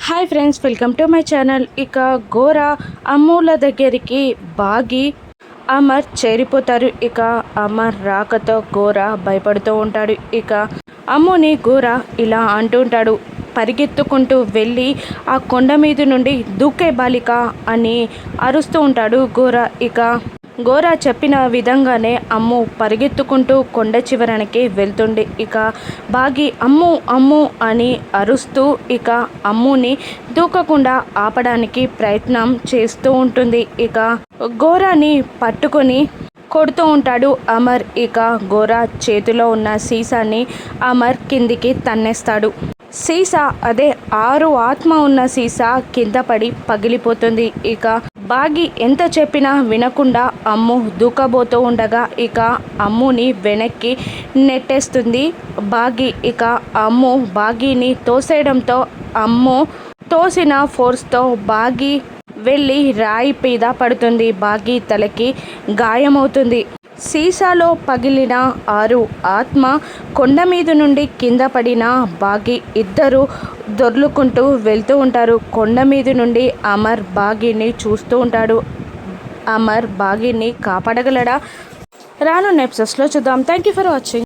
Hi friends, welcome to my channel. ఇక ఘోర అమ్ముల దగ్గరికి బాగి అమర్ చేరిపోతారు. ఇక అమర్ రాకతో ఘోర భయపడుతూ ఉంటాడు. ఇక అమ్ముని ఘోర ఇలా అంటుంటాడు, పరిగెత్తుకుంటూ వెళ్ళి ఆ కొండ మీద నుండి దూకే బాలిక అని అరుస్తూ ఉంటాడు ఘోర. ఇక ఘోర చెప్పిన విధంగానే అమ్ము పరిగెత్తుకుంటూ కొండ చివరనికి వెళ్తుంది. ఇక బాగి అమ్ము అమ్ము అని అరుస్తూ ఇక అమ్ముని దూకకుండా ఆపడానికి ప్రయత్నం చేస్తూ ఉంటుంది. ఇక ఘోరాని పట్టుకొని కొడుతూ ఉంటాడు అమర్. ఇక ఘోర చేతిలో ఉన్న సీసాని అమర్ కిందికి తన్నేస్తాడు. సీసా, అదే 6 ఆత్మ ఉన్న సీసా కింద పడి పగిలిపోతుంది. ఇక బాగి ఎంత చెప్పినా వినకుండా అమ్ము దూకబోతూ ఉండగా ఇక అమ్ముని వెనక్కి నెట్టేస్తుంది బాగి. ఇక అమ్ము బాగిని తోసేయడంతో అమ్ము తోసిన ఫోర్స్తో బాగి వెళ్ళి రాయి మీద పడుతుంది. బాగి తలకి గాయమవుతుంది. సీసాలో పగిలిన 6 ఆత్మ కొండ మీద నుండి కింద పడిన బాగి ఇద్దరు దొర్లుకుంటూ వెళ్తూ ఉంటారు. కొండ మీద నుండి అమర్ బాగిని చూస్తూ ఉంటాడు. అమర్ బాగిని కాపాడగలడా? రానున్న ఎపిసోడ్స్లో చూద్దాం. Thank you for watching.